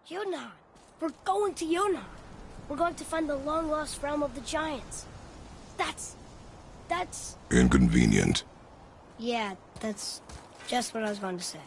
Yunnan! We're going to Yunnan! We're going to find the long-lost realm of the giants. That's... Inconvenient. Yeah, that's just what I was going to say.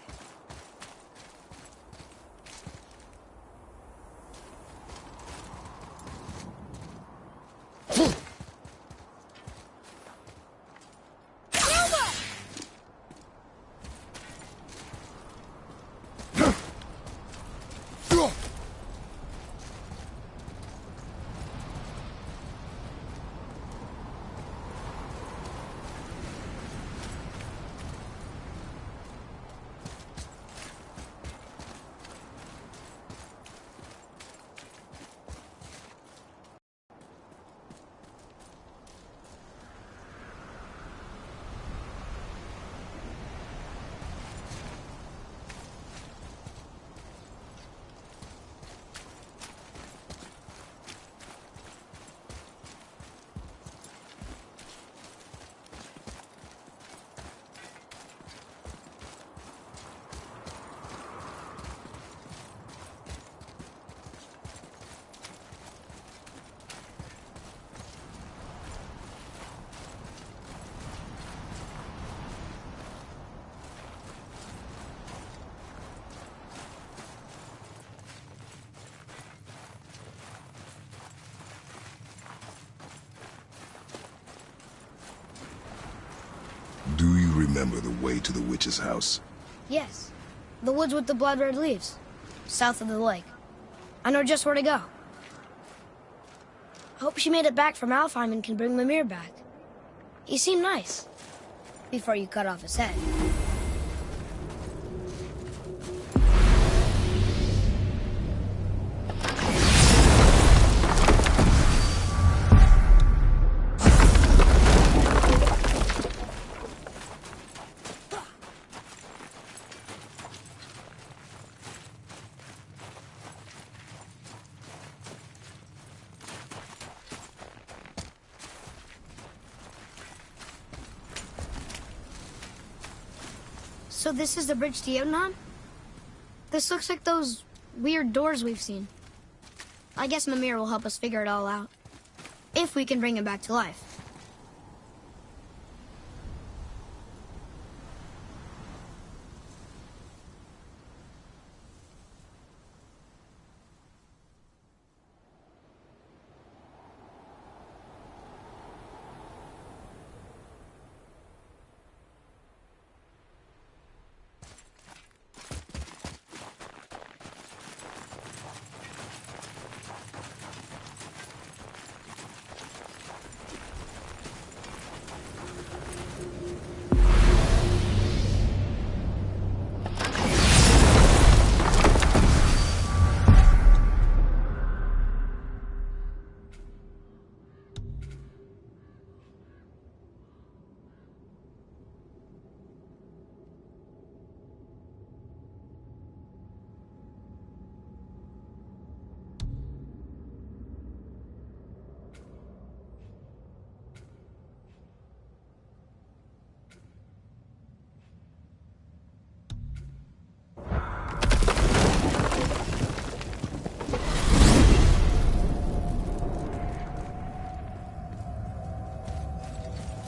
Do you remember the way to the witch's house? Yes. The woods with the blood-red leaves. South of the lake. I know just where to go. Hope she made it back from Alfheim and can bring Mimir back. He seemed nice. Before you cut off his head. So this is the bridge to Jotunheim? This looks like those weird doors we've seen. I guess Mimir will help us figure it all out. If we can bring him back to life.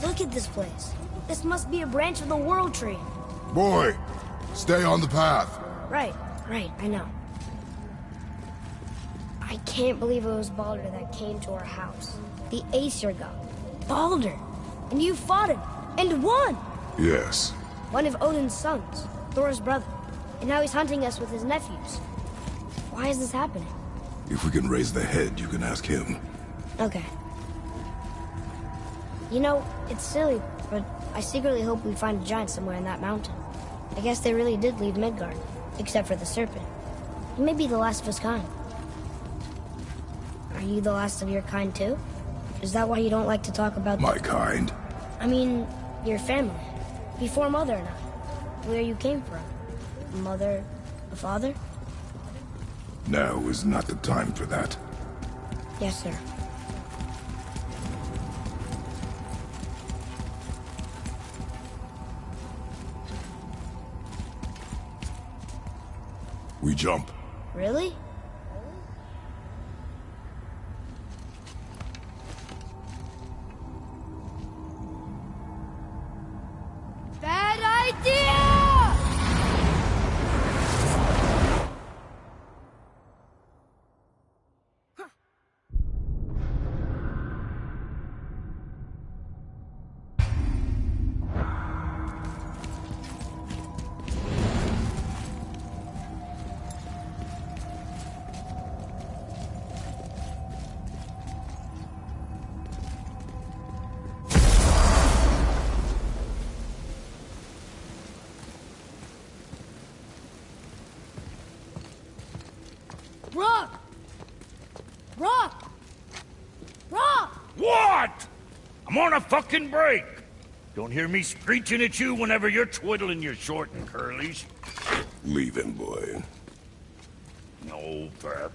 Look at this place. This must be a branch of the World Tree. Boy, stay on the path. Right, I know. I can't believe it was Baldur that came to our house. The Aesir god. Baldur! And you fought him, and won! Yes. One of Odin's sons, Thor's brother. And now he's hunting us with his nephews. Why is this happening? If we can raise the head, you can ask him. Okay. You know, it's silly, but I secretly hope we find a giant somewhere in that mountain. I guess they really did leave Midgard, except for the serpent. He may be the last of his kind. Are you the last of your kind, too? Is that why you don't like to talk about... My kind? I mean, your family. Before Mother and I. Where you came from. A mother, a father? Now is not the time for that. Yes, sir. We jump. Really? idea! Rock! Rock! Rock! What? I'm on a fucking break. Don't hear me screeching at you whenever you're twiddling your short and curlies. Leave him, boy. No, Pep.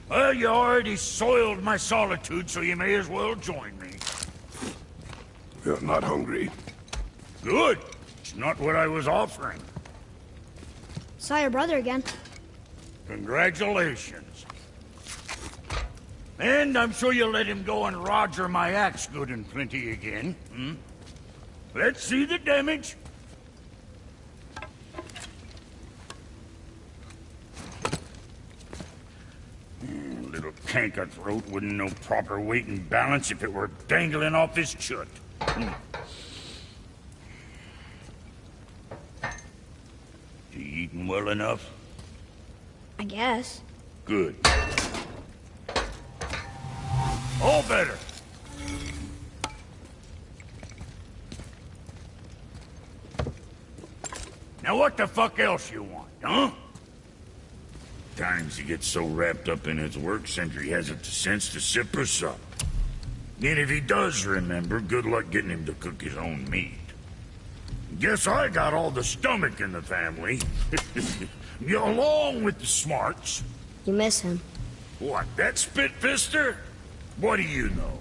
Well, you already soiled my solitude, so you may as well join me. You're not hungry. Good. It's not what I was offering. Saw your brother again. Congratulations. And I'm sure you'll let him go and Roger my axe good and plenty again, hmm? Let's see the damage. Little canker throat wouldn't know proper weight and balance if it were dangling off his chut. You eating well enough? I guess. Good. All better. Now what the fuck else you want, huh? Times he gets so wrapped up in his work, Sentry hasn't the sense to sip or sup. And if he does remember, good luck getting him to cook his own meat. Guess I got all the stomach in the family. Along with the smarts. You miss him. What, that spit-fister? What do you know?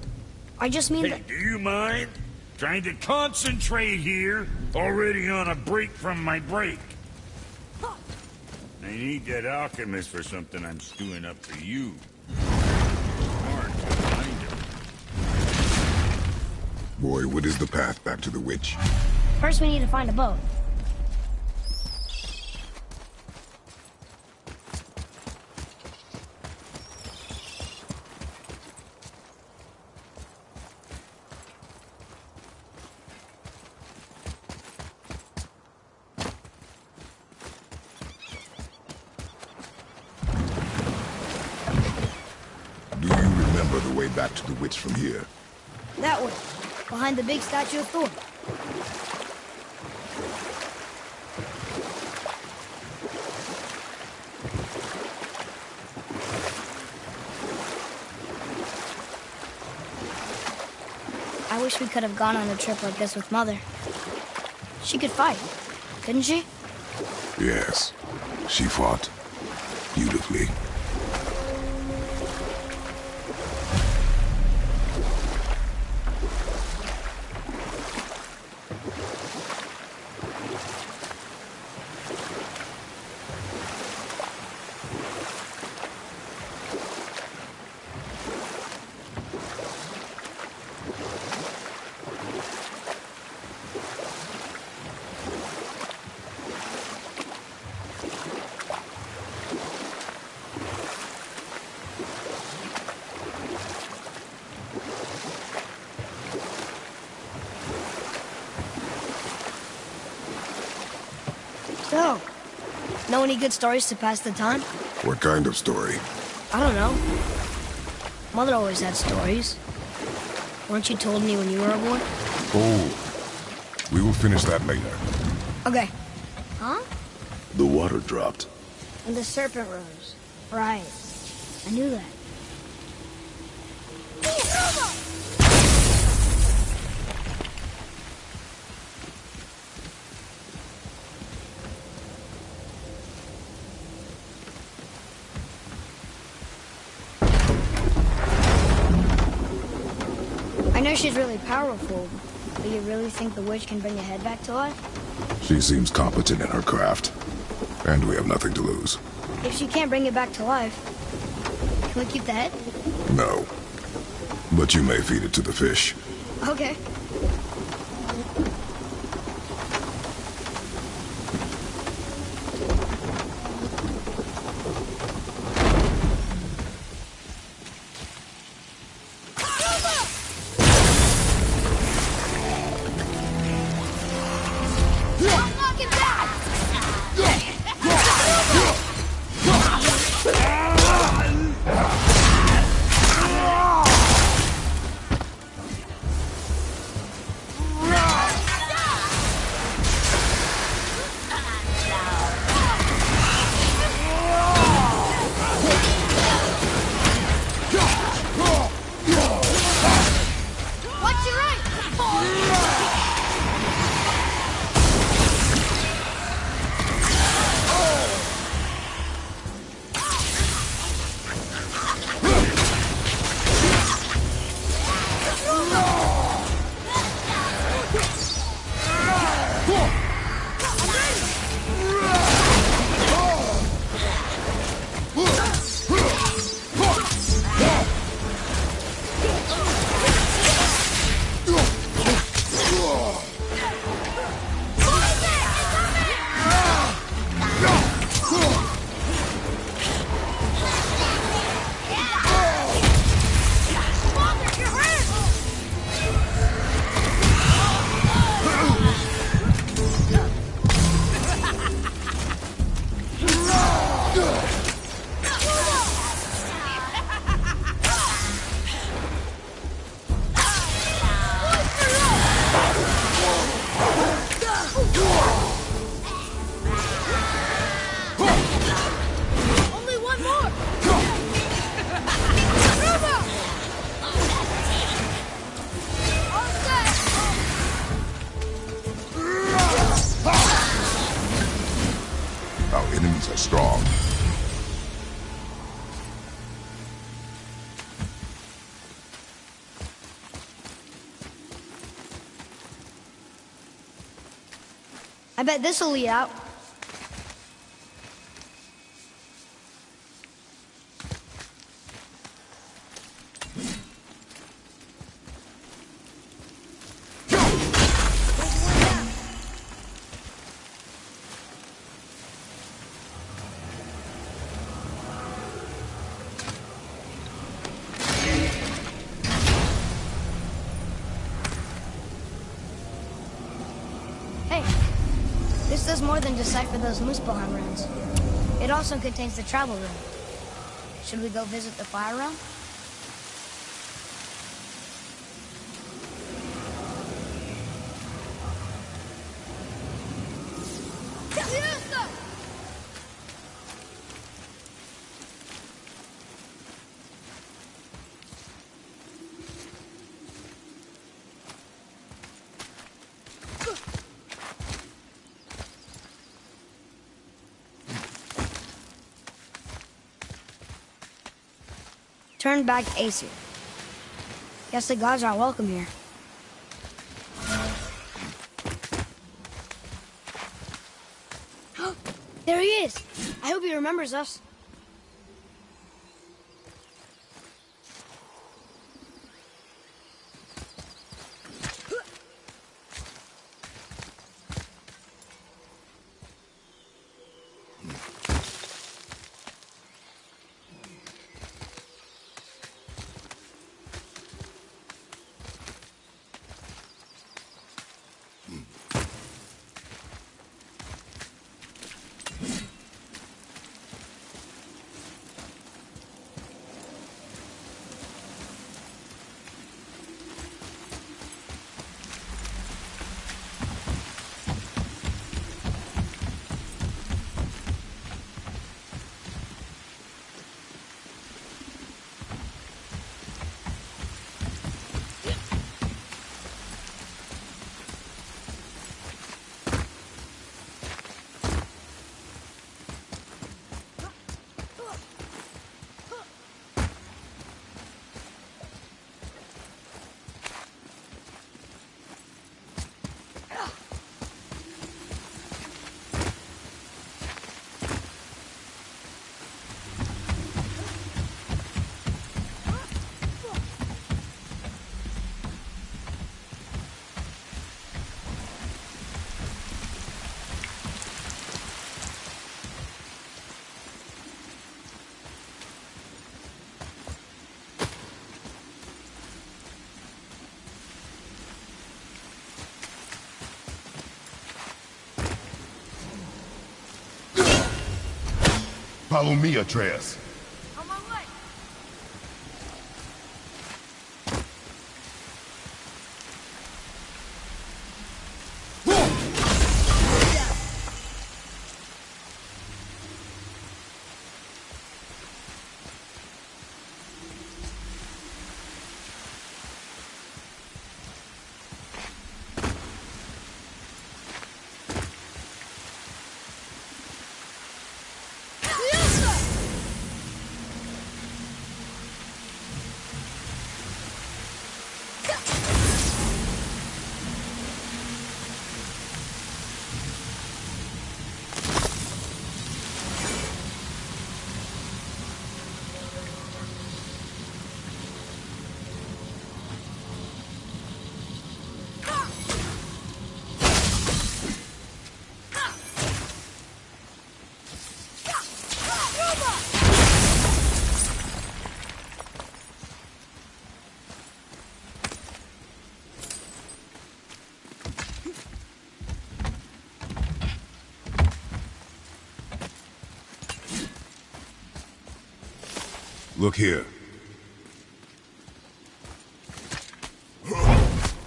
I just mean Hey, that... do you mind? Trying to concentrate here, already on a break from my break. I need that alchemist for something I'm stewing up for you. Hard to find him. Boy, what is the path back to the witch? First we need to find a boat. Do you remember the way back to the witch from here? That way. Behind the big statue of Thor. I wish we could have gone on a trip like this with Mother. She could fight, couldn't she? Yes. She fought. Beautifully. So, know any good stories to pass the time? What kind of story? I don't know. Mother always had stories. Weren't you told me when you were a boy? Oh, we will finish that later. Okay. Huh? The water dropped. And the serpent rose. Right. I knew that. I know she's really powerful, but you really think the witch can bring a head back to life? She seems competent in her craft. And we have nothing to lose. If she can't bring it back to life, can we keep the head? No. But you may feed it to the fish. Okay. are strong. I bet this'll lead out. Hey, this does more than decipher those Muspelheim runes. It also contains the travel rune. Should we go visit the fire realm? Turn back Aesir. Guess the gods aren't welcome here. There he is! I hope he remembers us. Follow me, Atreus. On my way. Look here.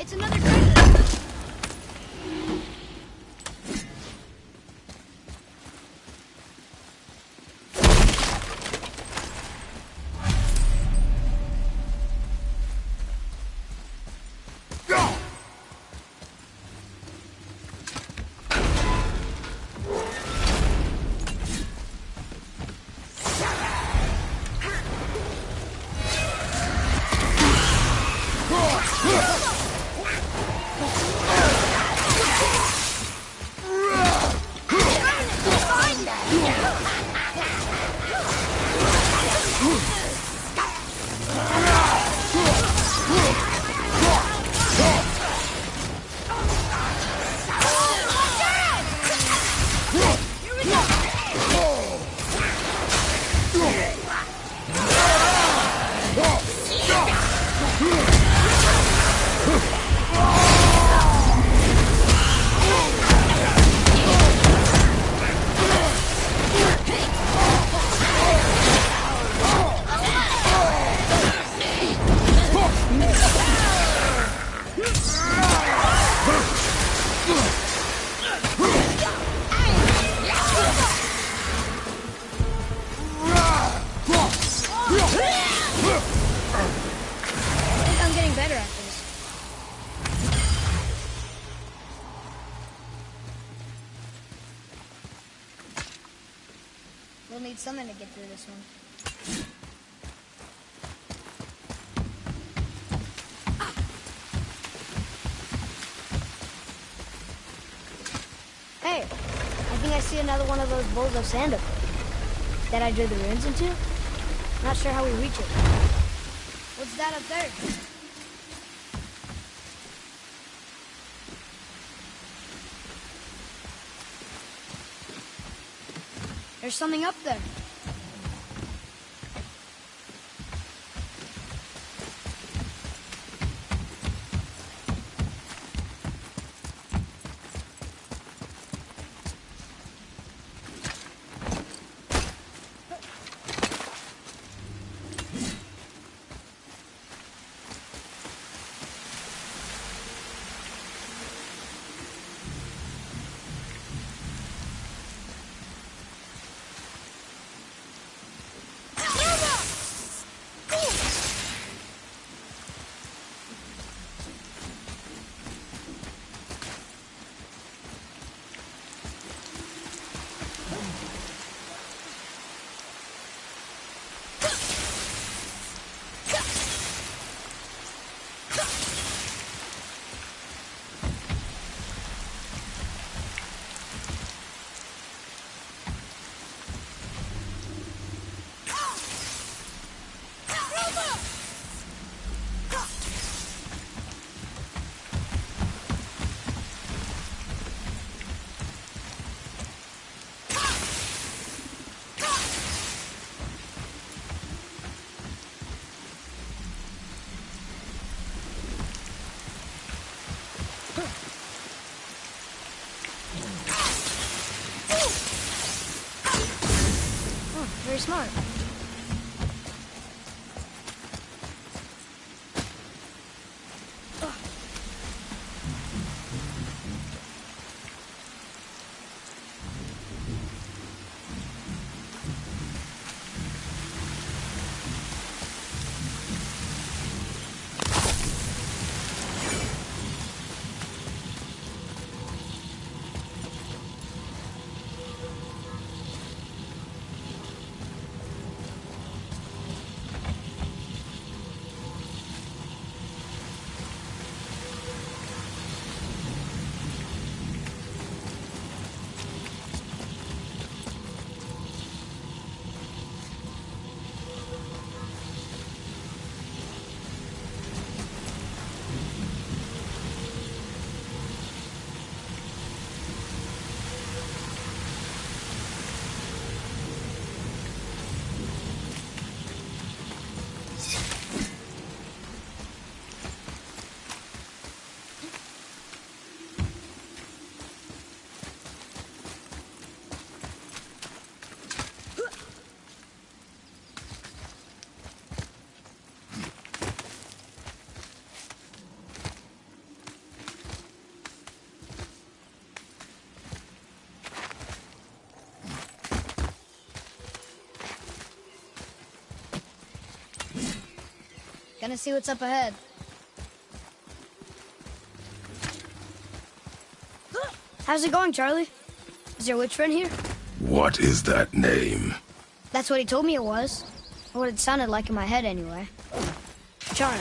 It's another dragon. need something to get through this one. Hey, I think I see another one of those bowls of sand up there that I drew the runes into. Not sure how we reach it. What's that up there? There's something up there. Very smart. Gonna see what's up ahead. How's it going, Charlie? Is your witch friend here? What is that name? That's what he told me it was. Or what it sounded like in my head, anyway. Charlie.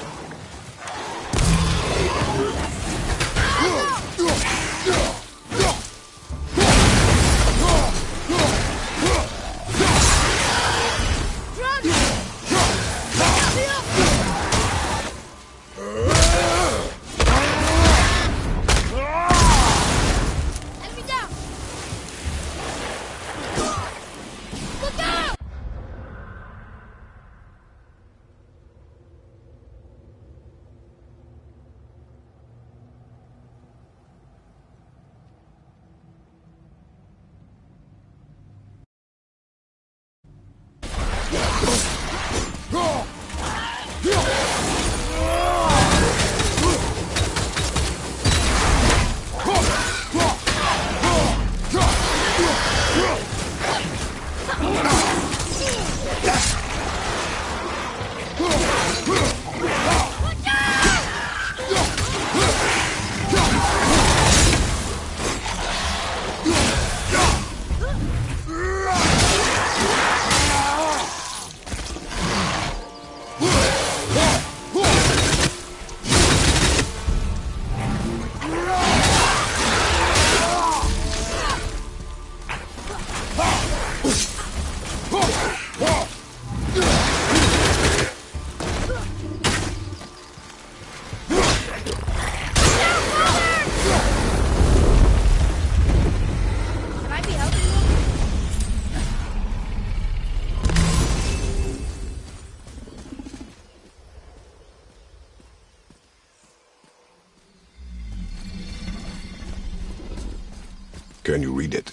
Can you read it?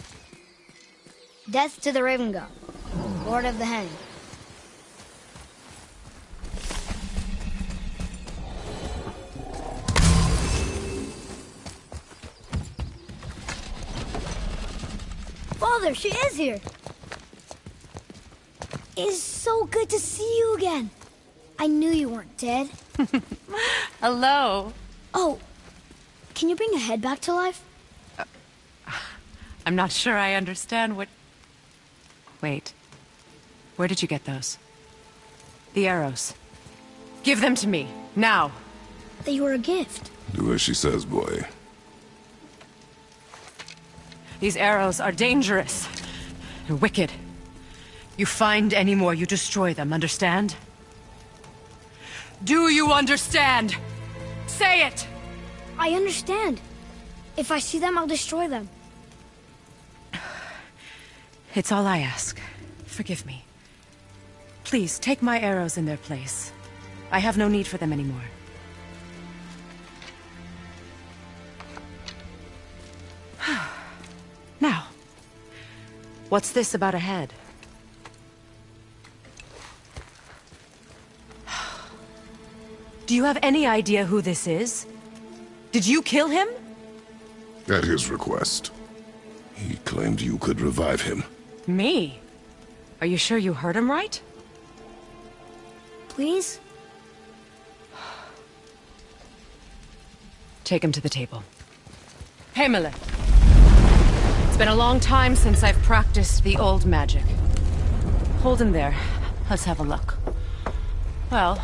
Death to the Raven God, Lord of the Hang. Father, she is here. It's so good to see you again. I knew you weren't dead. Hello. Oh, can you bring a head back to life? I'm not sure I understand what... Wait. Where did you get those? The arrows. Give them to me, now. They were a gift. Do as she says, boy. These arrows are dangerous and wicked. You find any more, you destroy them, understand? Do you understand? Say it! I understand. If I see them, I'll destroy them. It's all I ask. Forgive me. Please, take my arrows in their place. I have no need for them anymore. Now, what's this about a head? Do you have any idea who this is? Did you kill him? At his request. He claimed you could revive him. Me? Are you sure you heard him right? Please? Take him to the table. Himmler! It's been a long time since I've practiced the old magic. Hold him there. Let's have a look. Well,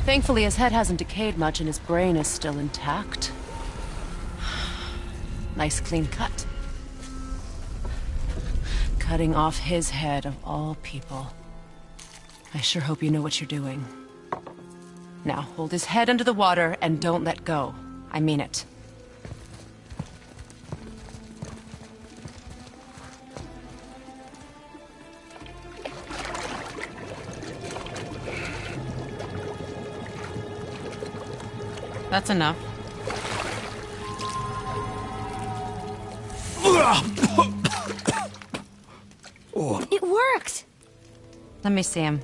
thankfully his head hasn't decayed much and his brain is still intact. Nice clean cut. Cutting off his head of all people. I sure hope you know what you're doing. Now, hold his head under the water and don't let go. I mean it. That's enough. It worked! Let me see him.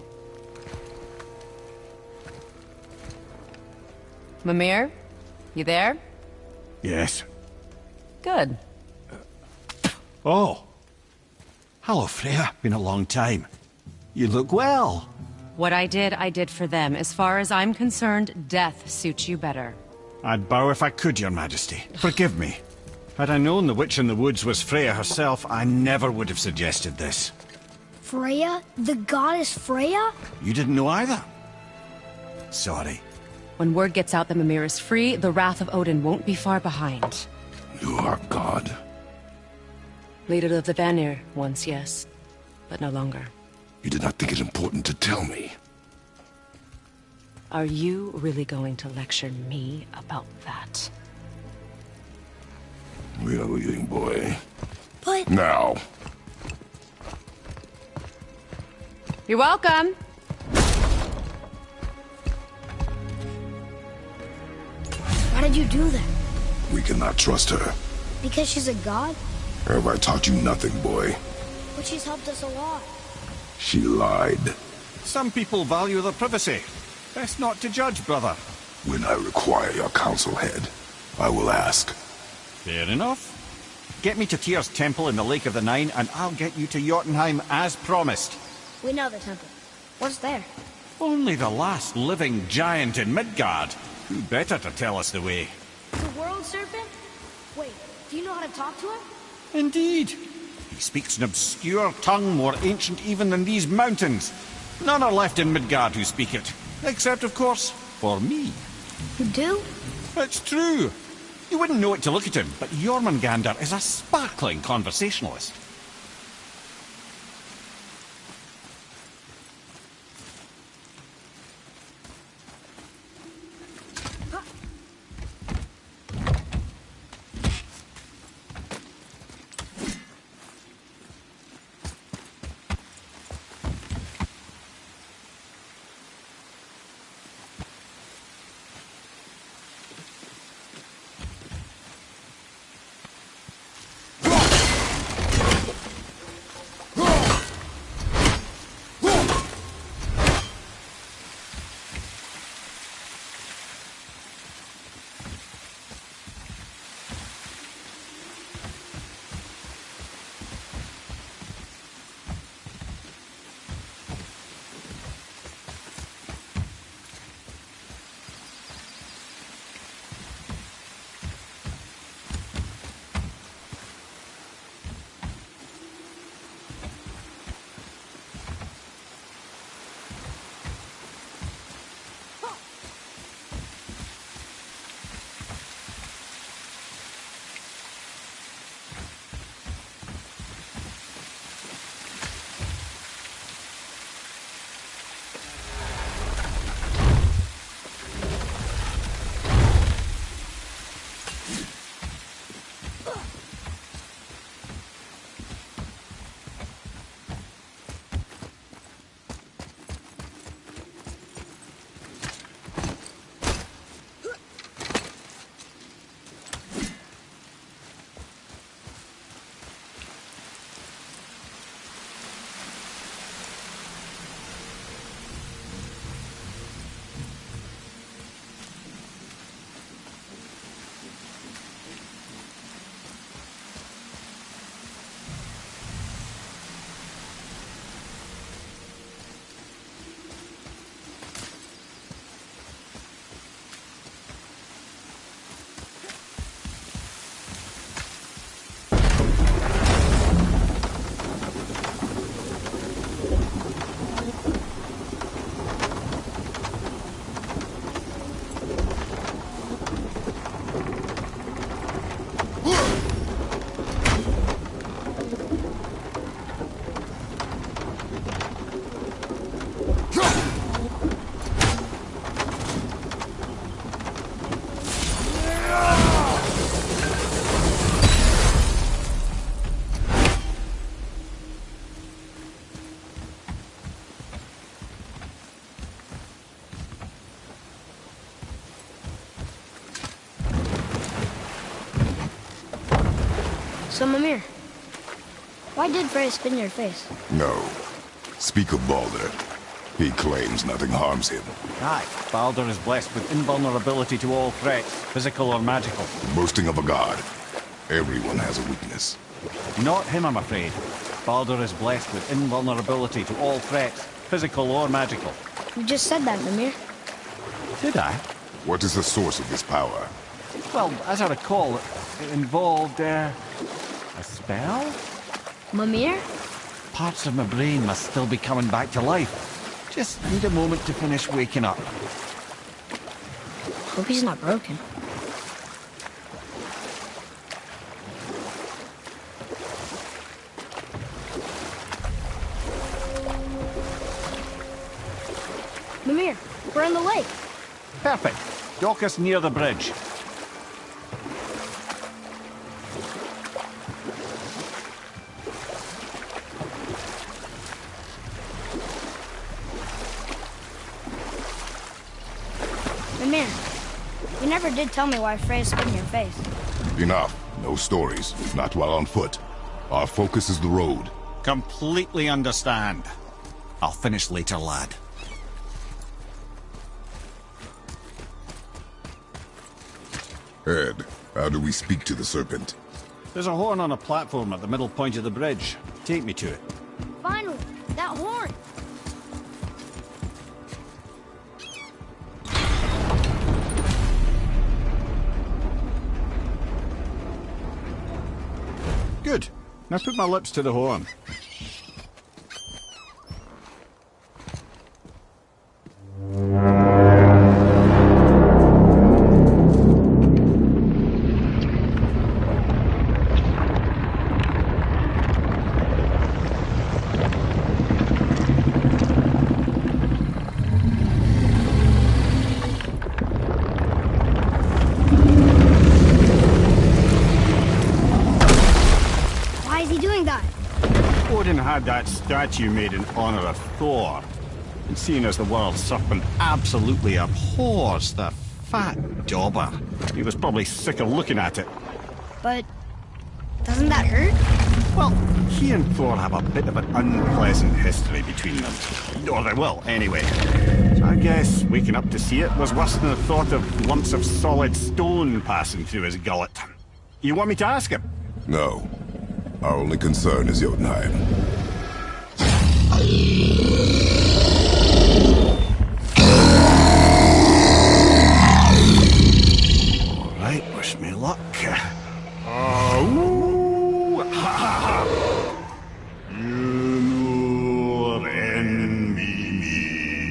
Mimir? You there? Yes. Good. Oh. Hello, Freya. Been a long time. You look well. What I did for them. As far as I'm concerned, death suits you better. I'd bow if I could, Your Majesty. Forgive me. Had I known the witch in the woods was Freya herself, I never would have suggested this. Freya? The goddess Freya? You didn't know either? Sorry. When word gets out that Mimir is free, the wrath of Odin won't be far behind. You are God. Leader of the Vanir, once, yes. But no longer. You did not think it important to tell me. Are you really going to lecture me about that? We are leaving, boy. But... Now. You're welcome! Why did you do that? We cannot trust her. Because she's a god? Have I taught you nothing, boy? But she's helped us a lot. She lied. Some people value their privacy. Best not to judge, brother. When I require your council head, I will ask. Fair enough. Get me to Tyr's temple in the Lake of the Nine, and I'll get you to Jotunheim as promised. We know the temple. What's there? Only the last living giant in Midgard. Who better to tell us the way? The world serpent? Wait, do you know how to talk to him? Indeed. He speaks an obscure tongue more ancient even than these mountains. None are left in Midgard who speak it. Except, of course, for me. You do? It's true. You wouldn't know it to look at him, but Jormungandr is a sparkling conversationalist. So, Mimir, why did Freya spit in your face? No. Speak of Baldur. He claims nothing harms him. Aye, Baldur is blessed with invulnerability to all threats, physical or magical. Boasting of a god. Everyone has a weakness. Not him, I'm afraid. Baldur is blessed with invulnerability to all threats, physical or magical. You just said that, Mimir. Did I? What is the source of this power? Well, as I recall, it involved, a spell? Mimir? Parts of my brain must still be coming back to life. Just need a moment to finish waking up. Hope he's not broken. Mimir, we're in the lake. Perfect. Dock us near the bridge. Mimir, you never did tell me why Freya spit in your face. Enough. No stories. Not while on foot. Our focus is the road. Completely understand. I'll finish later, lad. Ed, how do we speak to the serpent? There's a horn on a platform at the middle point of the bridge. Take me to it. Finally, that horn. Good. Now put my lips to the horn. Why is he doing that? Odin had that statue made in honor of Thor. And seeing as the world serpent absolutely abhors the fat dauber, he was probably sick of looking at it. But doesn't that hurt? Well, he and Thor have a bit of an unpleasant history between them. Or they will, anyway. So I guess waking up to see it was worse than the thought of lumps of solid stone passing through his gullet. You want me to ask him? No. Our only concern is Jotunheim. All right, wish me luck. Ooh, ha, ha, ha. Nur en Mimir.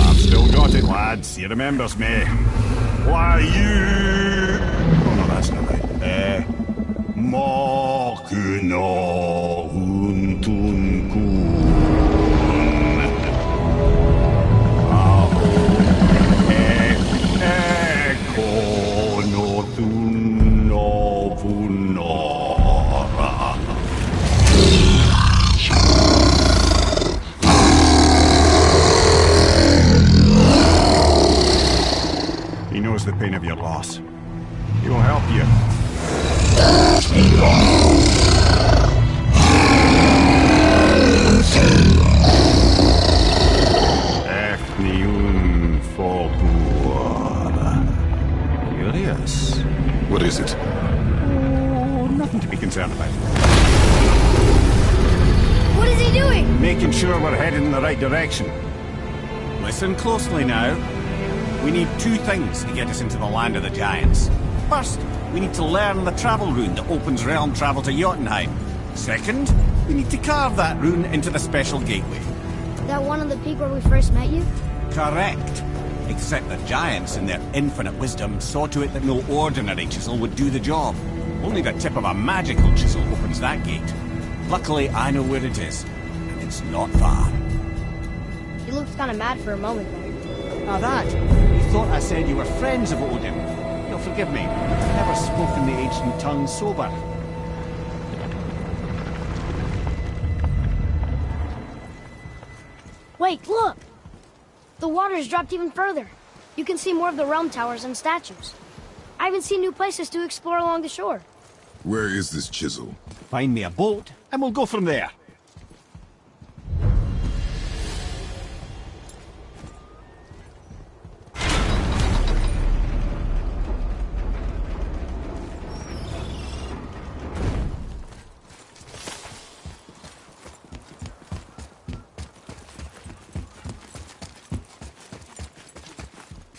I've still got it, lads. He remembers me. Why, you... Oh, no, that's not right. Makuna huntun kun. He knows the pain of your loss. He will help you. Efniun Folgur. Curious. What is it? Oh, nothing to be concerned about. What is he doing? Making sure we're headed in the right direction. Listen closely now. We need two things to get us into the land of the giants. First, we need to learn the travel rune that opens realm travel to Jotunheim. Second, we need to carve that rune into the special gateway. That one on the peak where we first met you? Correct. Except the giants, in their infinite wisdom, saw to it that no ordinary chisel would do the job. Only the tip of a magical chisel opens that gate. Luckily, I know where it is, and it's not far. He looked kind of mad for a moment there. Now that, you thought I said you were friends of Odin. You'll forgive me. I've never spoken the ancient tongue sober. Wait, look! The water's dropped even further. You can see more of the realm towers and statues. I even see new places to explore along the shore. Where is this chisel? Find me a boat, and we'll go from there.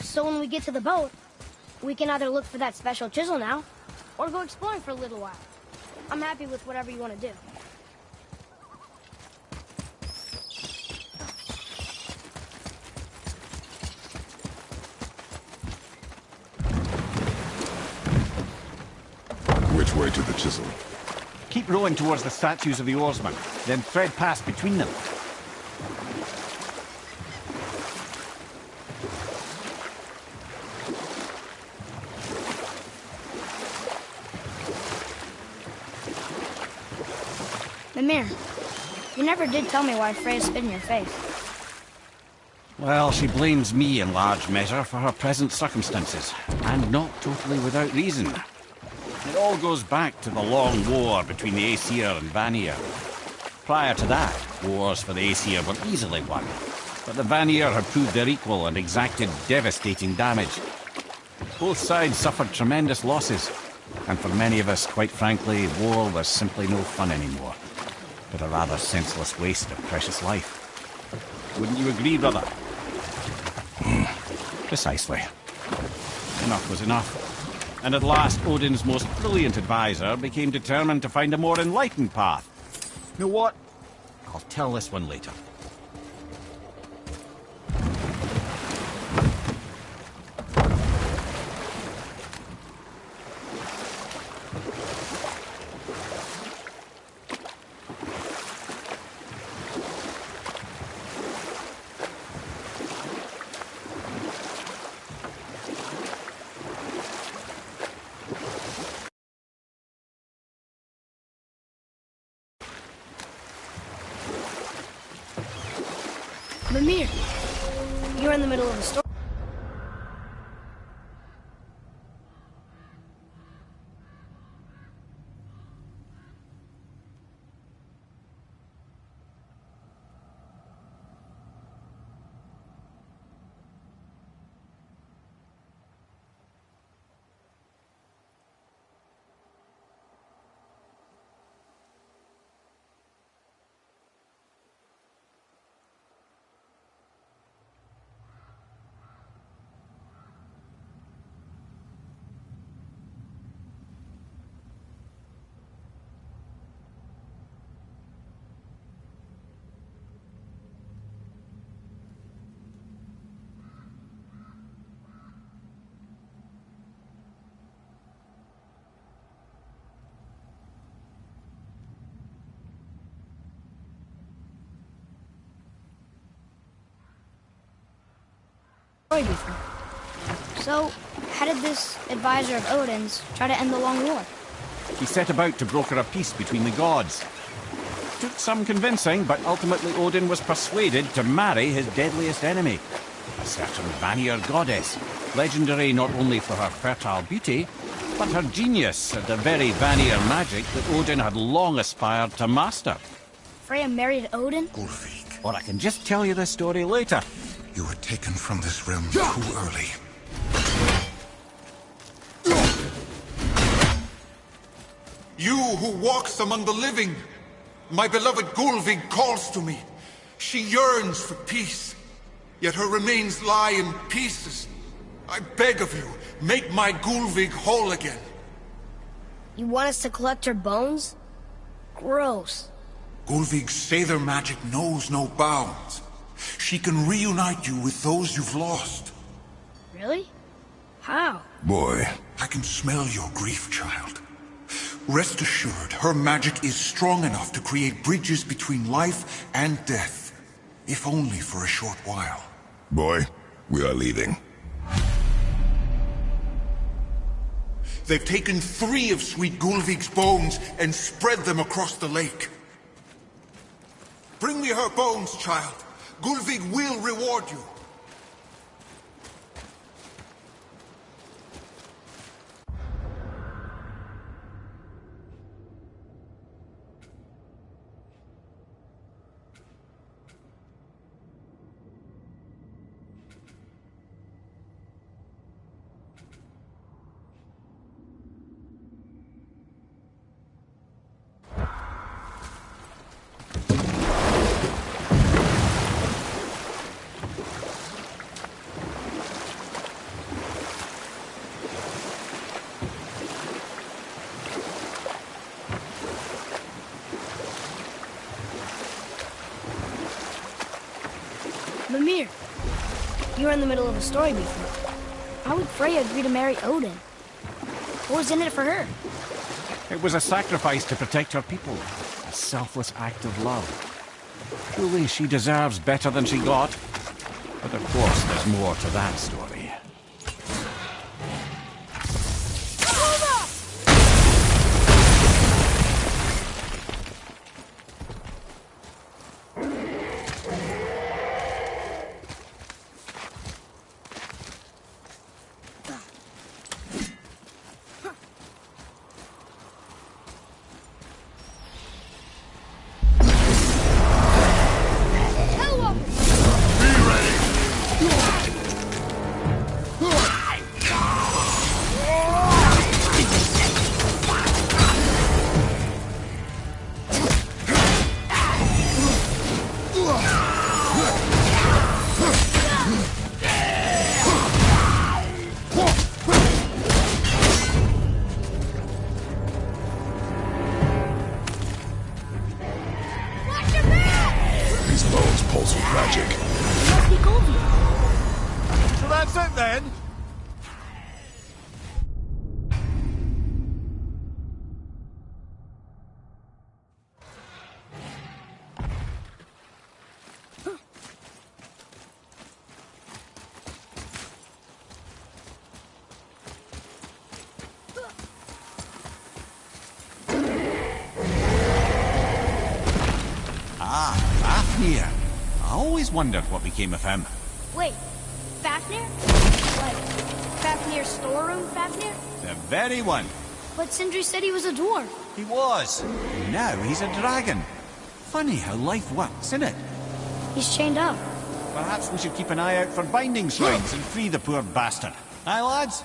So when we get to the boat, we can either look for that special chisel now, or go exploring for a little while. I'm happy with whatever you want to do. Which way to the chisel? Keep rowing towards the statues of the oarsmen, then thread past between them. Mimir, you never did tell me why Freya spit in your face. Well, she blames me in large measure for her present circumstances, and not totally without reason. It all goes back to the long war between the Aesir and Vanir. Prior to that, wars for the Aesir were easily won, but the Vanir had proved their equal and exacted devastating damage. Both sides suffered tremendous losses, and for many of us, quite frankly, war was simply no fun anymore, but a rather senseless waste of precious life. Wouldn't you agree, brother? Precisely. Enough was enough. And at last, Odin's most brilliant advisor became determined to find a more enlightened path. You know what? I'll tell this one later. Mimir, you're in the middle of a story. Before. So, how did this advisor of Odin's try to end the long war? He set about to broker a peace between the gods. Took some convincing, but ultimately Odin was persuaded to marry his deadliest enemy, a certain Vanir goddess, legendary not only for her fertile beauty, but her genius at the very Vanir magic that Odin had long aspired to master. Freya married Odin? Gullveig, Or I can just tell you this story later. you were taken from this realm too early. You who walks among the living, my beloved Gullveig calls to me. She yearns for peace, yet her remains lie in pieces. I beg of you, make my Gullveig whole again. You want us to collect her bones? Gross. Gullveig's Sather magic knows no bounds. She can reunite you with those you've lost. Really? How? Boy, I can smell your grief, child. Rest assured, her magic is strong enough to create bridges between life and death, if only for a short while. boy, we are leaving. They've taken 3 of sweet Gullveig's bones and spread them across the lake. Bring me her bones, child. Gullveig will reward you. Mimir, you were in the middle of a story before. Why would Freya agree to marry Odin? What was in it for her? It was a sacrifice to protect her people. A selfless act of love. Truly, she deserves better than she got. But of course, there's more to that story. These bones pulse with magic. It must be Golvi. So that's it then? Fafnir. I always wondered what became of him. Wait, Fafnir? Like, Fafnir's storeroom Fafnir? The very one. But Sindri said he was a dwarf. He was. Now he's a dragon. Funny how life works, isn't it? He's chained up. Perhaps we should keep an eye out for binding shrines and free the poor bastard. Aye, lads?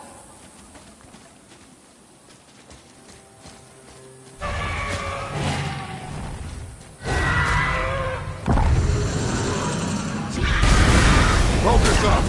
Focus up!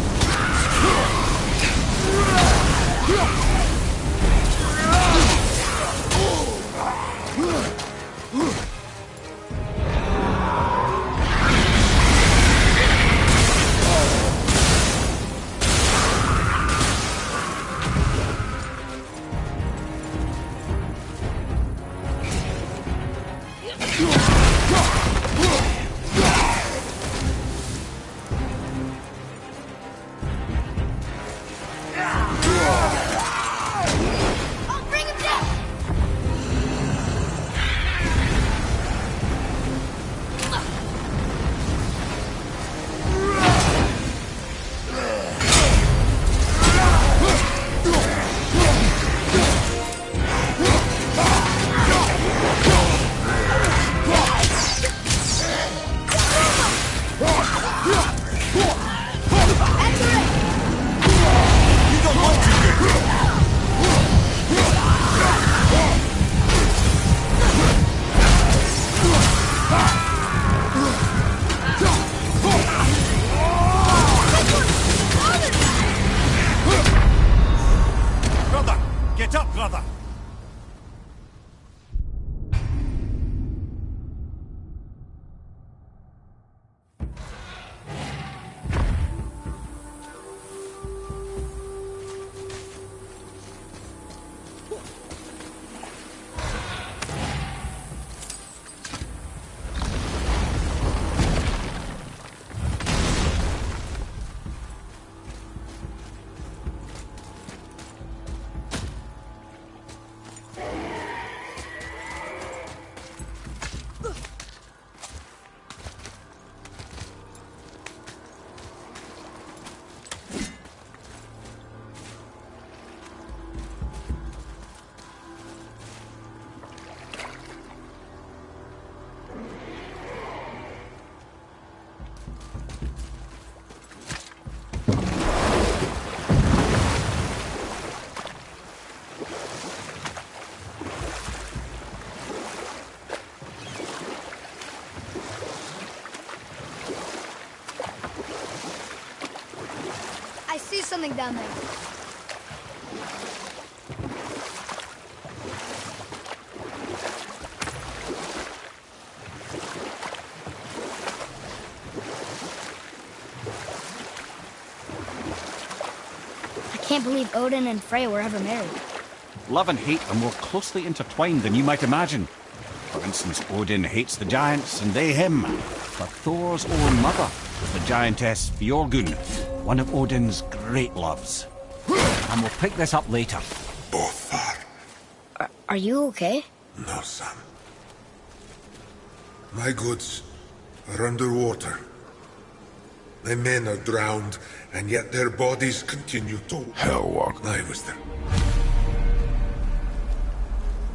I'll bring him down! Brother! Get up, brother! I see something down there. Can't believe Odin and Freya were ever married. Love and hate are more closely intertwined than you might imagine. For instance, Odin hates the giants and they him. But Thor's own mother was the giantess Fjorgun, one of Odin's great loves. And we'll pick this up later. Both are. Are you okay? No, son. My goods are underwater. My men are drowned, and yet their bodies continue to... Hellwalker. I was there.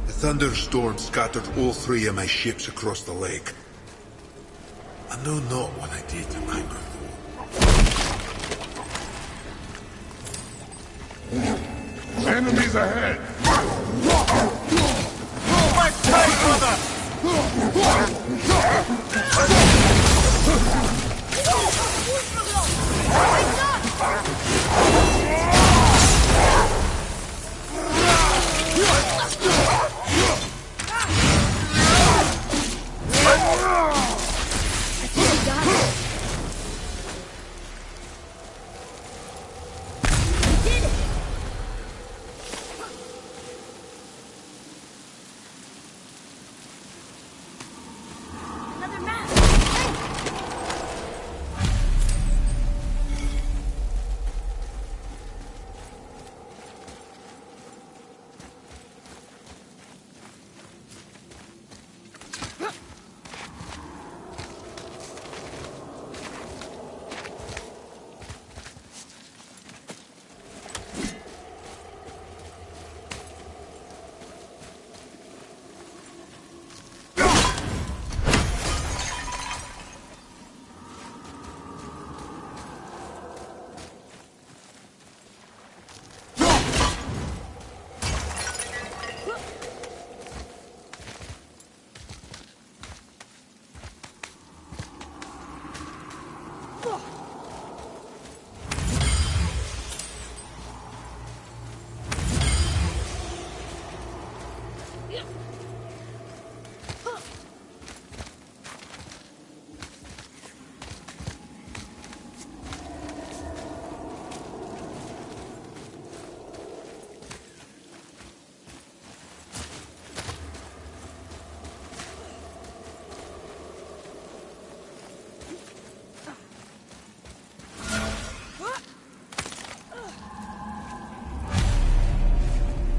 The thunderstorm scattered all 3 of my ships across the lake. I know not what I did to anger Thor. Enemies ahead! Back tight, brother!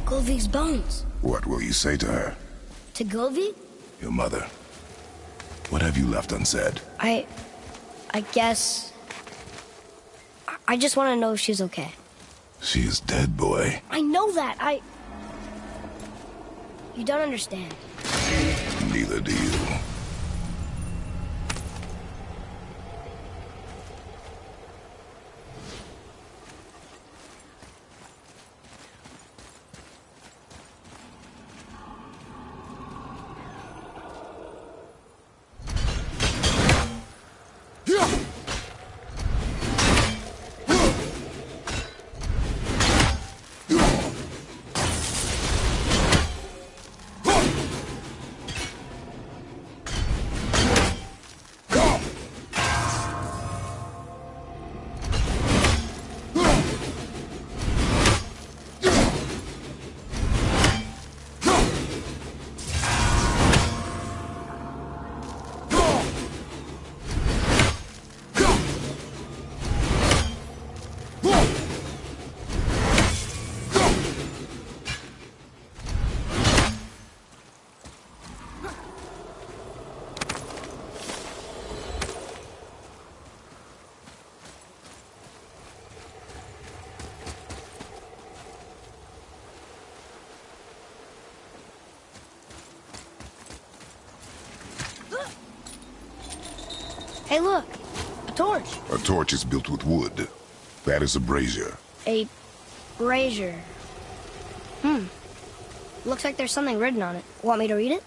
Gulvig's bones. What will you say to her? To Gulvig? Your mother. What have you left unsaid? I guess... I just want to know if she's okay. She is dead, boy. I know that, You don't understand. Neither do you. Hey, look! A torch! A torch is built with wood. That is a brazier. A brazier. Looks like there's something written on it. Want me to read it?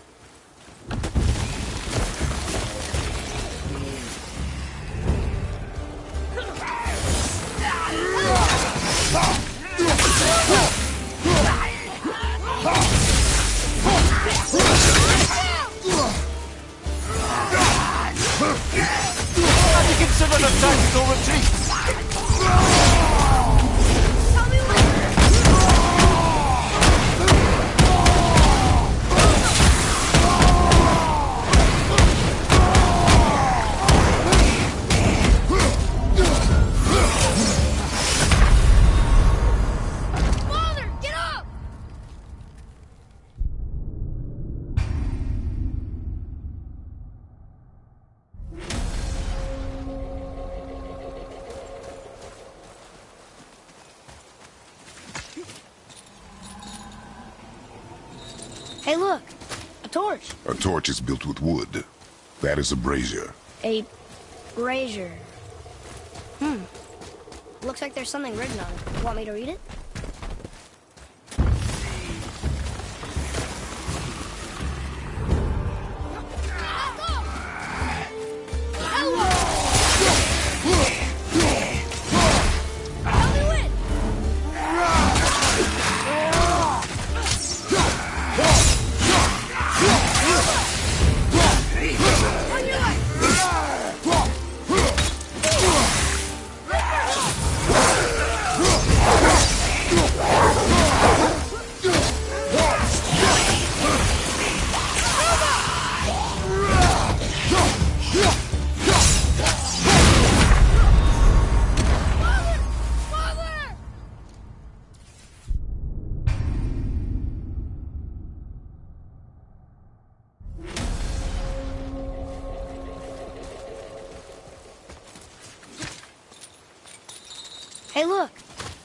Consider a tactical retreat! Tell me what Hey, look. A torch. A torch is built with wood. That is a brazier. A brazier. Looks like there's something written on it. Want me to read it? Hey, look.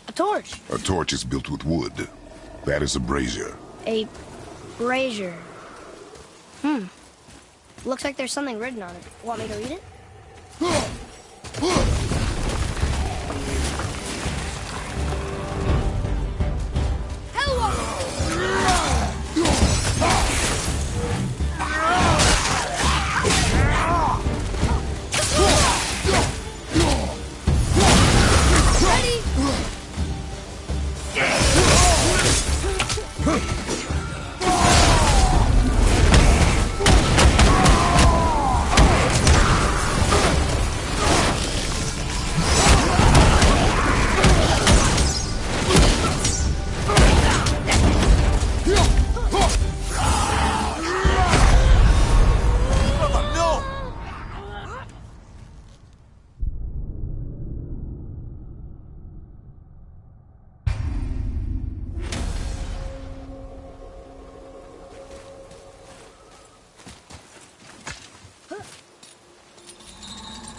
A torch. A torch is built with wood. That is a brazier. A brazier. Looks like there's something written on it. Want me to read it?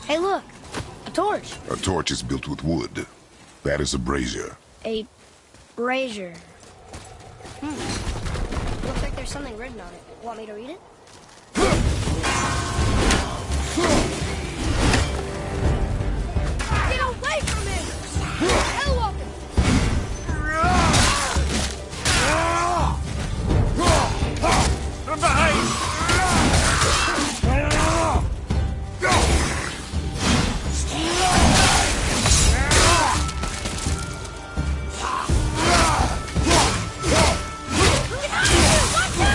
Hey, look. A torch. A torch is built with wood. That is a brazier. A brazier. Looks like there's something written on it. Want me to read it? Get away from him! Hell walker! From behind! Watch out!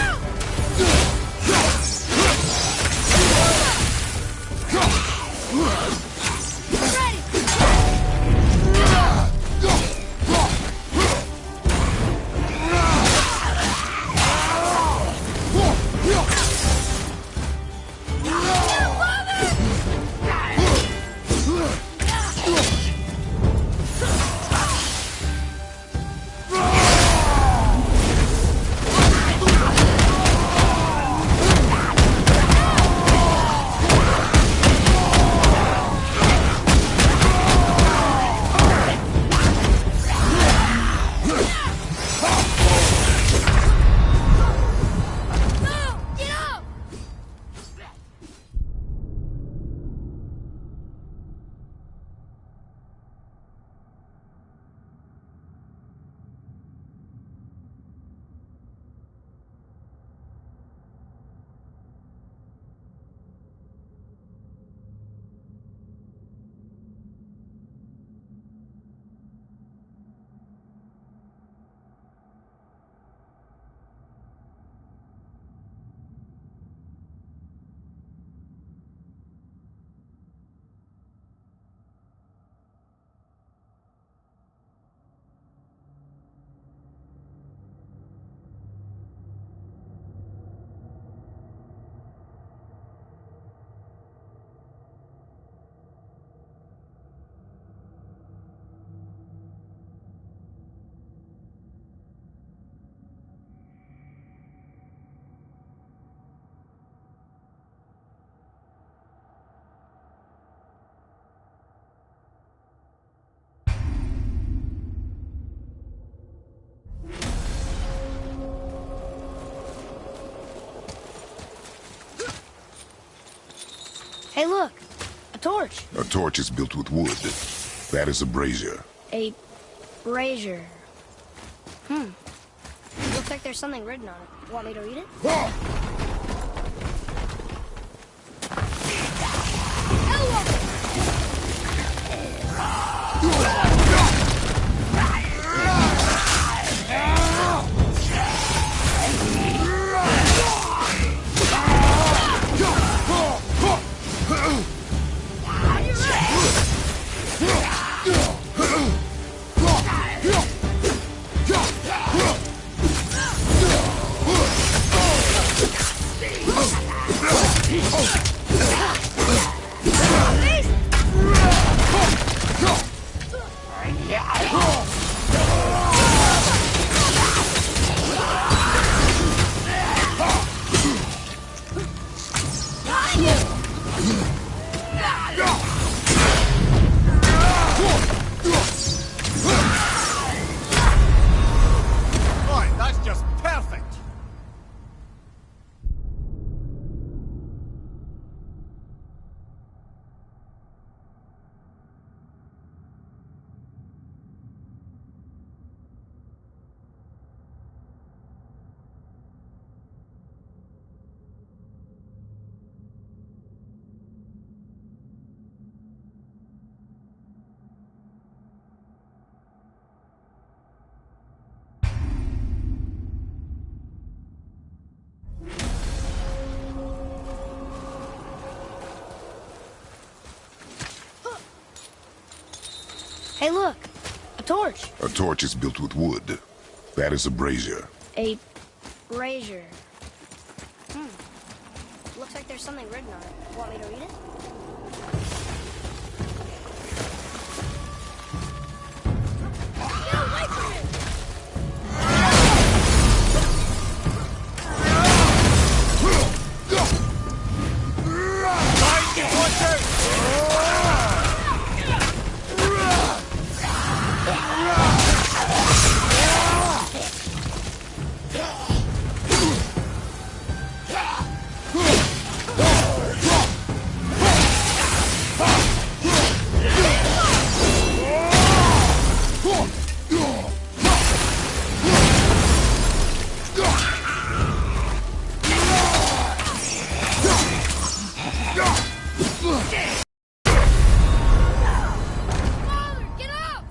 Hey, look. A torch. A torch is built with wood. That is a brazier. A brazier. Looks like there's something written on it. Want me to read it? Right, that's just perfect. Hey, look. A torch. A torch is built with wood. That is a brazier. A brazier. Looks like there's something written on it. Want me to read it? Get away from it! Watch out! Get out!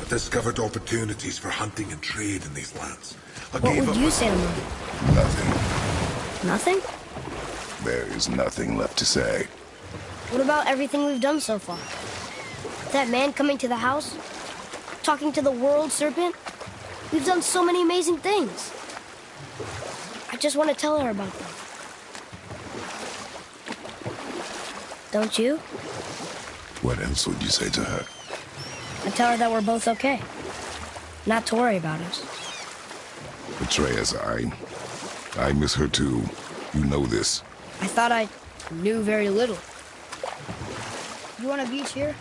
I discovered opportunities for hunting and trade in these lands. I What gave would up you say to Mom? Nothing. Nothing? There is nothing left to say. What about everything we've done so far? That man coming to the house? Talking to the world serpent? We've done so many amazing things. I just want to tell her about them. Don't you? What else would you say to her? I tell her that we're both okay. Not to worry about us. Atreus, I miss her too. You know this. I thought I knew very little. You want a beach here?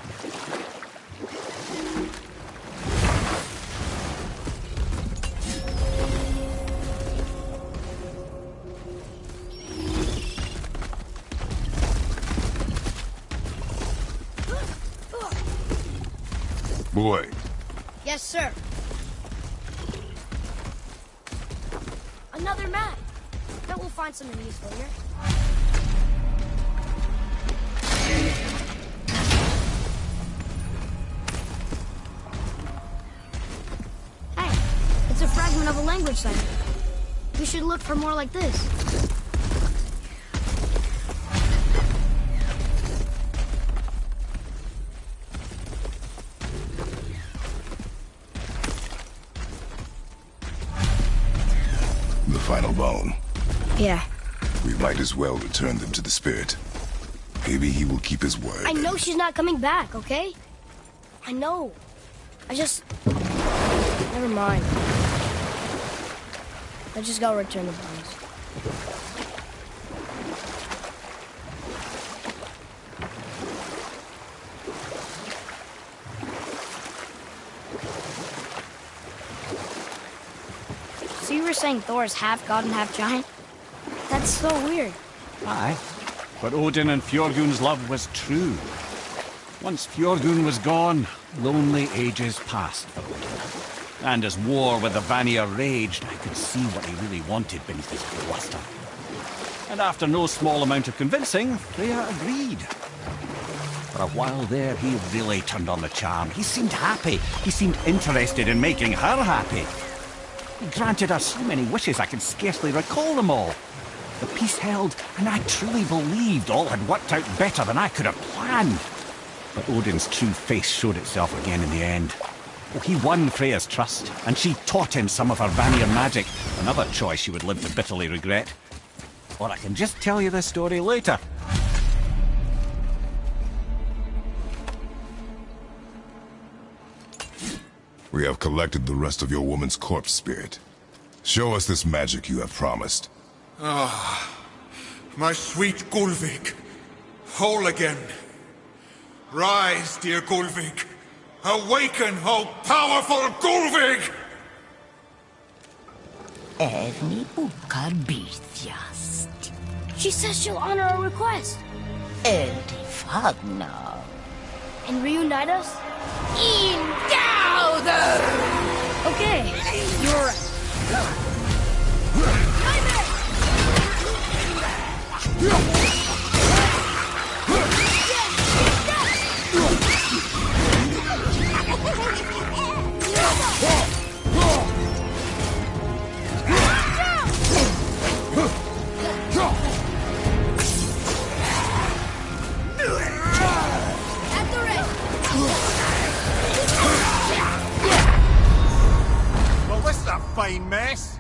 Boy, Yes, sir. Another map. Bet we'll find something useful here. Hey, it's a fragment of a language cipher. We should look for more like this. final bone. Yeah. We might as well return them to the spirit. Maybe he will keep his word. I know she's not coming back, okay? I know. I just... Never mind. I just gotta return the bones. So you were saying Thor is half god and half giant? That's so weird. Aye. But Odin and Fjorgun's love was true. Once Fjorgun was gone, lonely ages passed for Odin. And as war with the Vanir raged, I could see what he really wanted beneath his bluster. And after no small amount of convincing, Freya agreed. For a while there, he really turned on the charm. He seemed happy. He seemed interested in making her happy. He granted her so many wishes I can scarcely recall them all. The peace held, and I truly believed all had worked out better than I could have planned. But Odin's true face showed itself again in the end. Well, he won Freya's trust, and she taught him some of her Vanir magic, another choice she would live to bitterly regret. Or I can just tell you this story later. We have collected the rest of your woman's corpse spirit. Show us this magic you have promised. My sweet Gullveig. Whole again. Rise, dear Gullveig. Awaken, O powerful Gullveig! Erni ukar bitjast. She says she'll honor our request. Erdi fagna. And reunite us? Indauder! Okay, you're right. Well, this is a fine mess.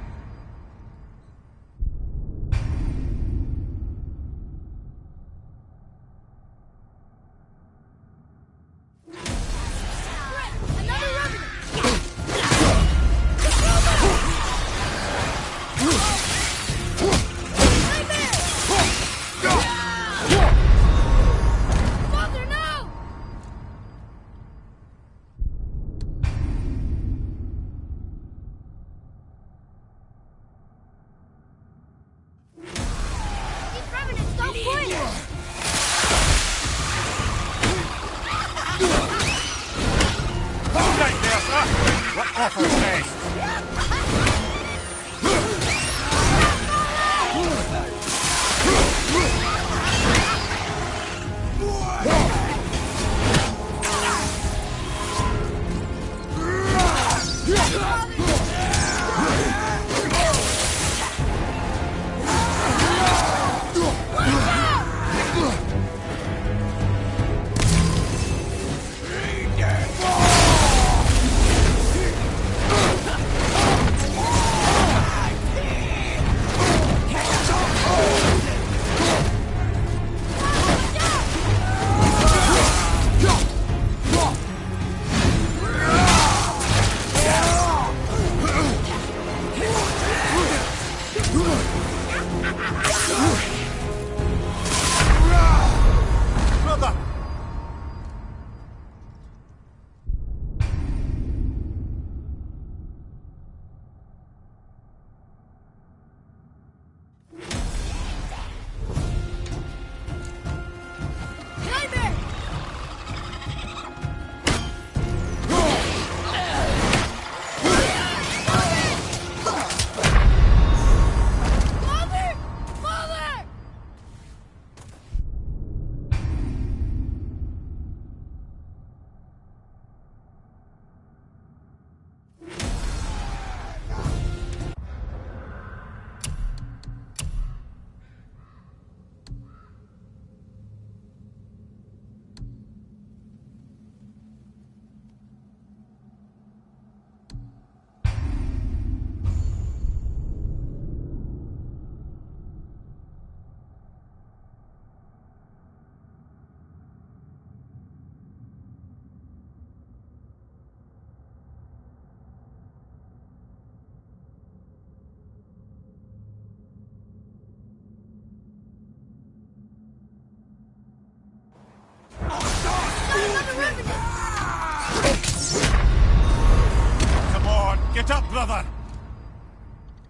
Get up, brother!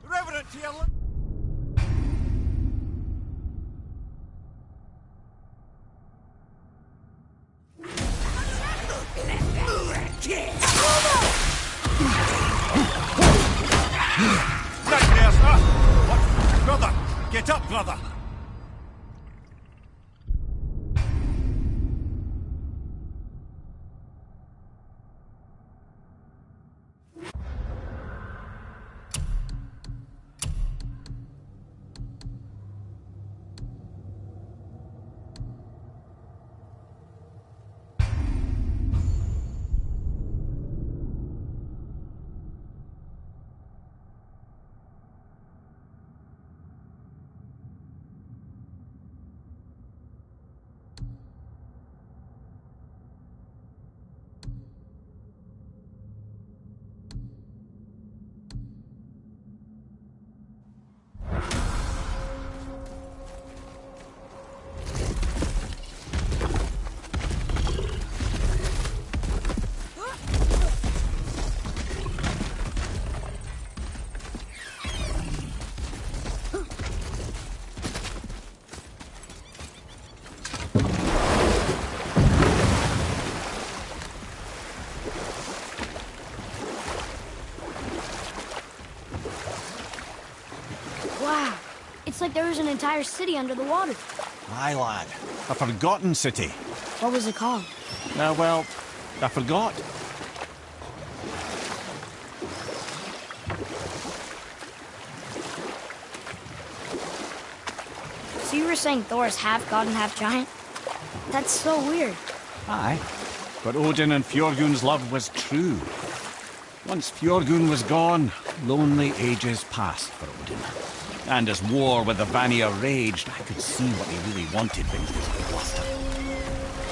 Reverend to your left! Right there, sir! What? Brother! Get up, brother! Wow. It's like there was an entire city under the water. Aye, lad. A forgotten city. What was it called? Well, I forgot. So you were saying Thor is half god and half giant? That's so weird. Aye. But Odin and Fjorgun's love was true. Once Fjorgun was gone, lonely ages passed for Odin. And as war with the Vanir raged, I could see what he really wanted when he was bluster.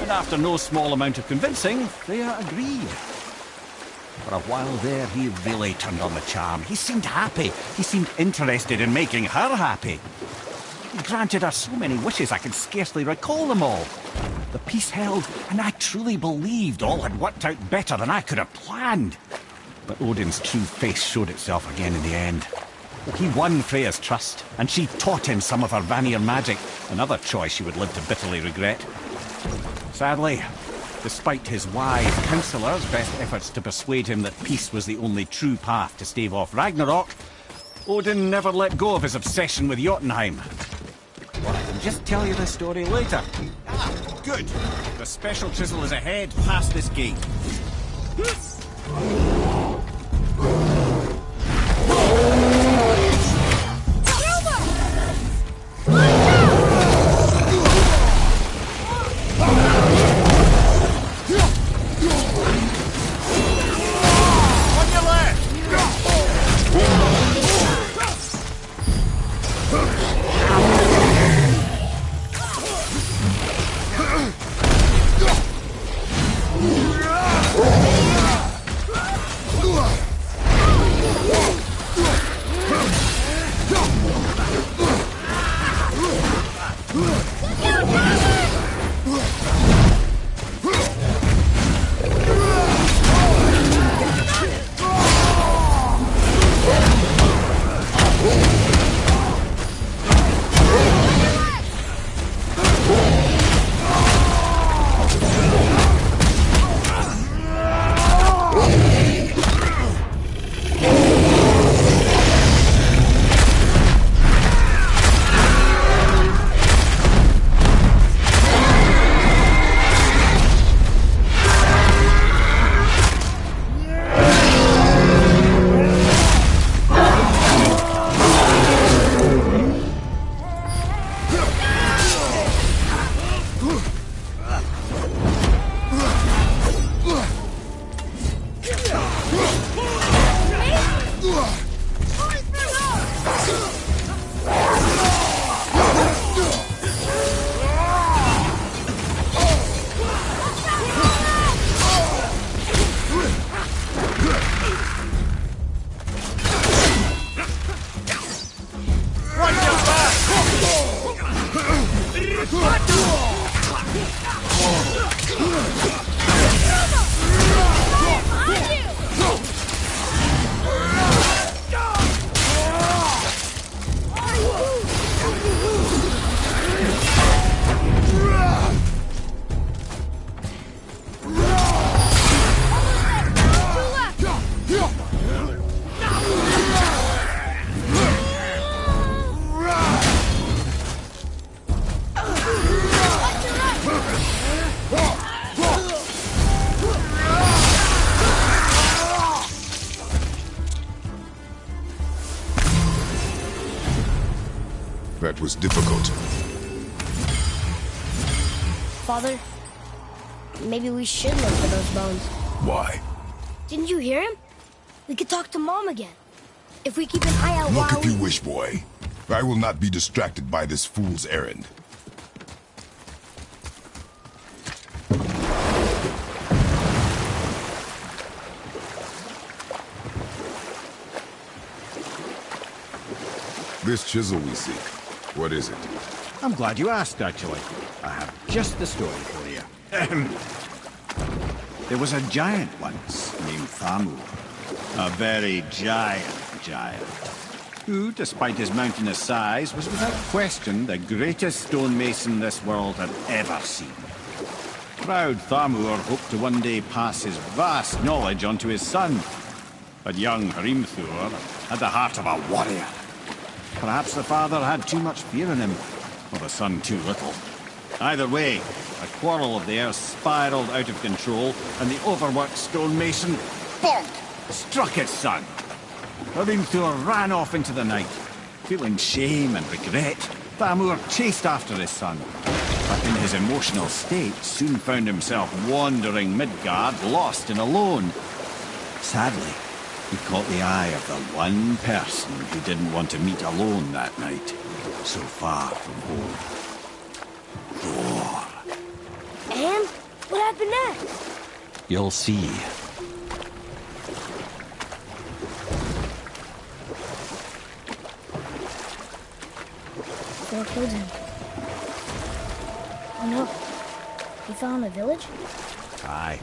And after no small amount of convincing, Freya agreed. For a while there, he really turned on the charm. He seemed happy. He seemed interested in making her happy. He granted her so many wishes I could scarcely recall them all. The peace held, and I truly believed all had worked out better than I could have planned. But Odin's true face showed itself again in the end. He won Freya's trust, and she taught him some of her Vanir magic, another choice he would live to bitterly regret. Sadly, despite his wise counsellors' best efforts to persuade him that peace was the only true path to stave off Ragnarok, Odin never let go of his obsession with Jotunheim. Well, I can just tell you the story later. Ah, good. The special chisel is ahead, past this gate. That was difficult. Father, maybe we should look for those bones. Why? Didn't you hear him? We could talk to Mom again. If we keep an eye out Look while if you wish, boy. I will not be distracted by this fool's errand. This chisel we seek, what is it? I'm glad you asked, actually. I have just the story for you. There was a giant once named Thamur. A very giant, who, despite his mountainous size, was without question the greatest stonemason this world had ever seen. Proud Thamur hoped to one day pass his vast knowledge on to his son. But young Hrimthur had the heart of a warrior. Perhaps the father had too much fear in him, or the son too little. Either way, a quarrel of theirs spiraled out of control, and the overworked stonemason, bonk, struck his son. Hrimthur ran off into the night. Feeling shame and regret, Thamur chased after his son. But in his emotional state, soon found himself wandering Midgard, lost and alone. Sadly, he caught the eye of the one person who didn't want to meet alone that night, so far from home. Thor. And what happened next? You'll see. Thor killed him. Oh no. He fell in a village? Aye.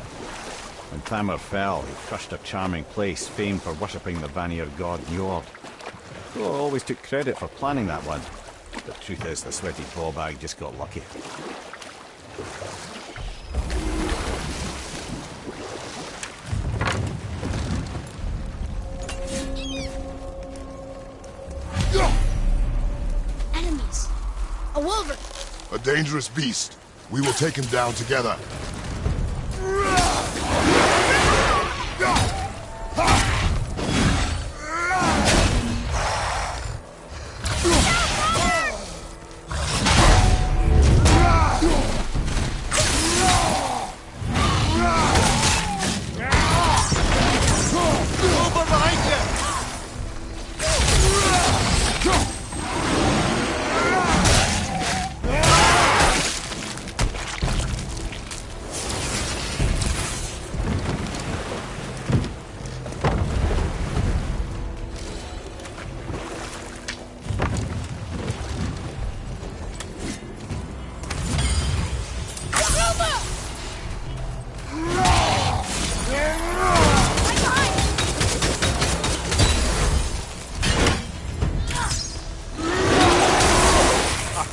When Thamur fell, he crushed a charming place famed for worshipping the Vanir god Njord. Thor always took credit for planning that one. The truth is, the sweaty ballbag just got lucky. Enemies. A wolverine. A dangerous beast. We will take him down together.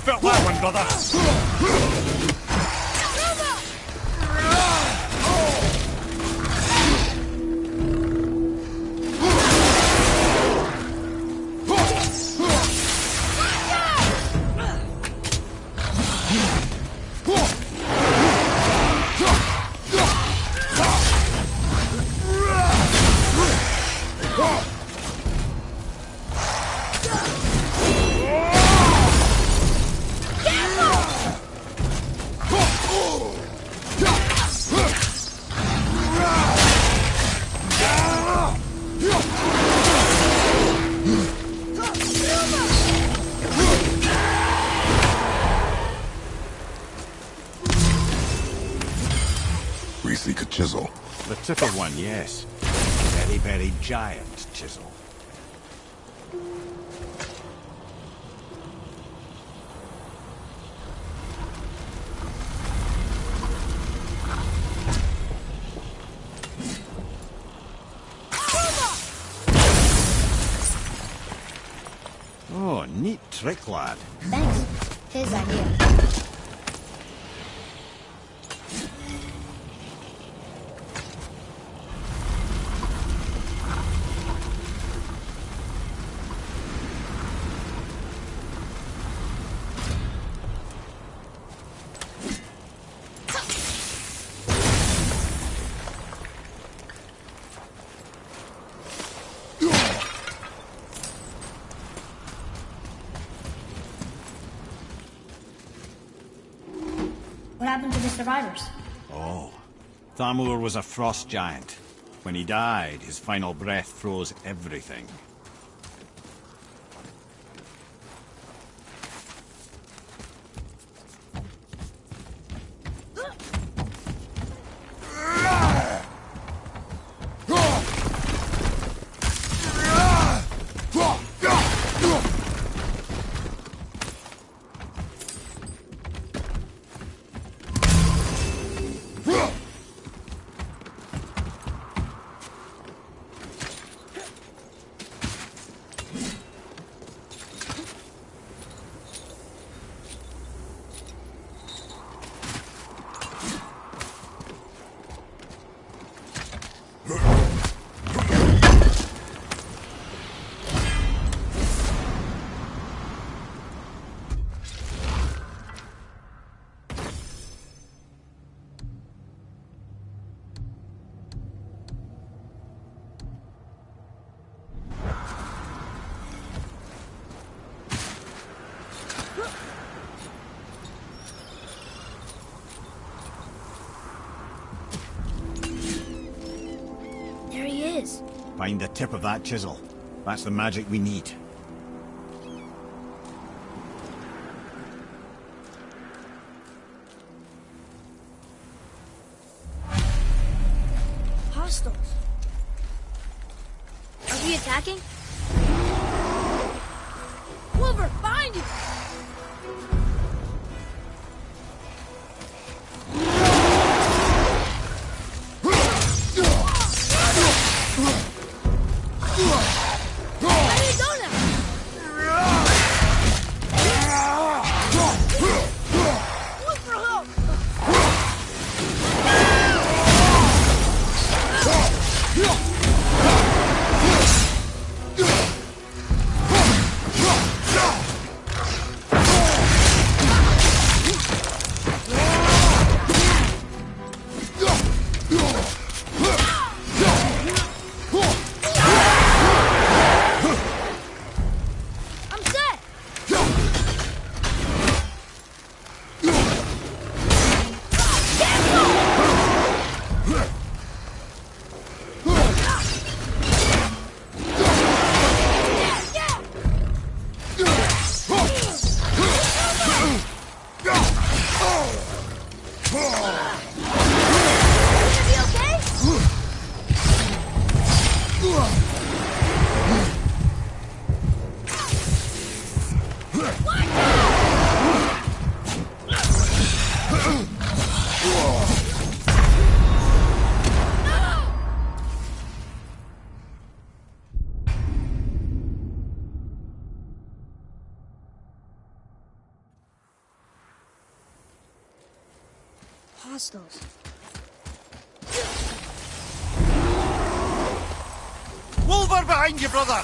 Felt that one, brother! We seek a chisel. The tip of one, yes. Very, very giant chisel. Oh, neat trick, lad. Thanks. His idea. survivors. Oh. Thamur was a frost giant. When he died, his final breath froze everything. There he is. Find the tip of that chisel. That's the magic we need. Hostiles. Are we attacking? Wolver, behind you! Hostiles. Wolver behind you, brother!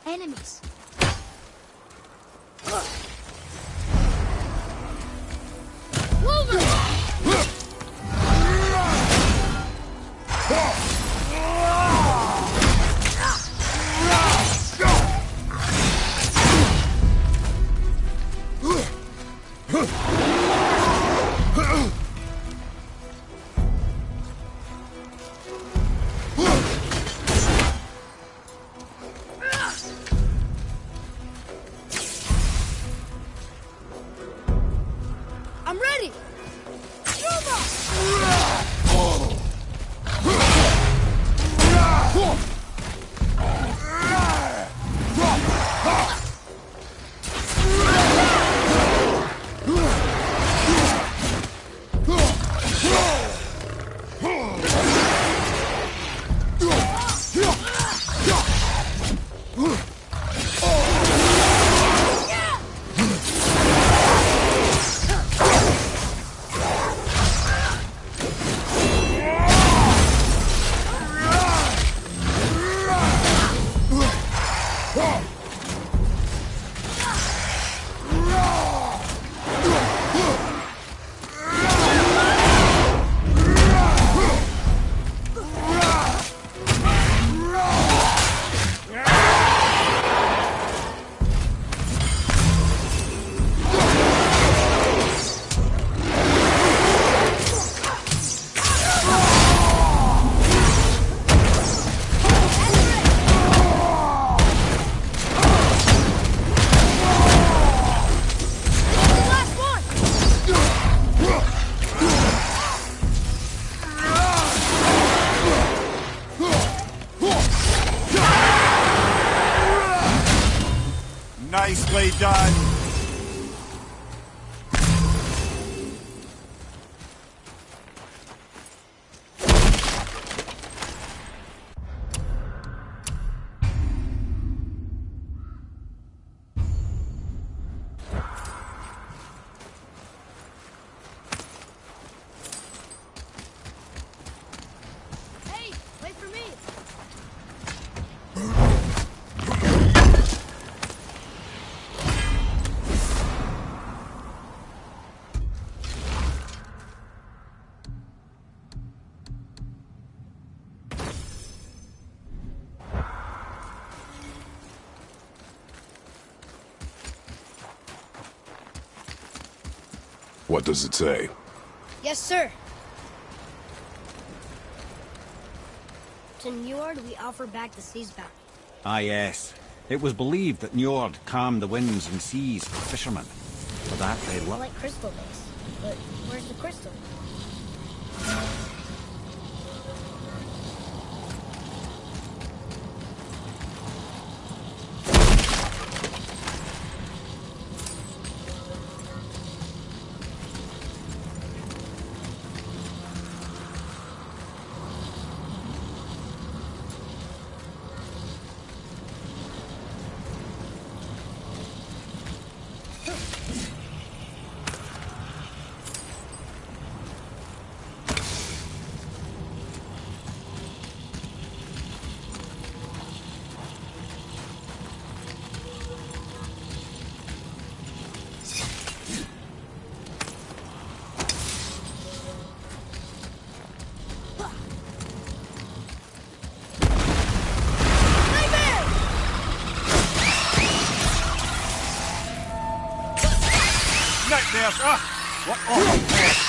Enemies. I'm ready! Nicely done. Hey, wait for me! What does it say? Yes, sir. To Njord, we offer back the sea's bounty. Ah, yes. It was believed that Njord calmed the winds and seas for fishermen. For that they I love. like crystal base. But where's the crystal? Nightmares! Ah! What? Oh.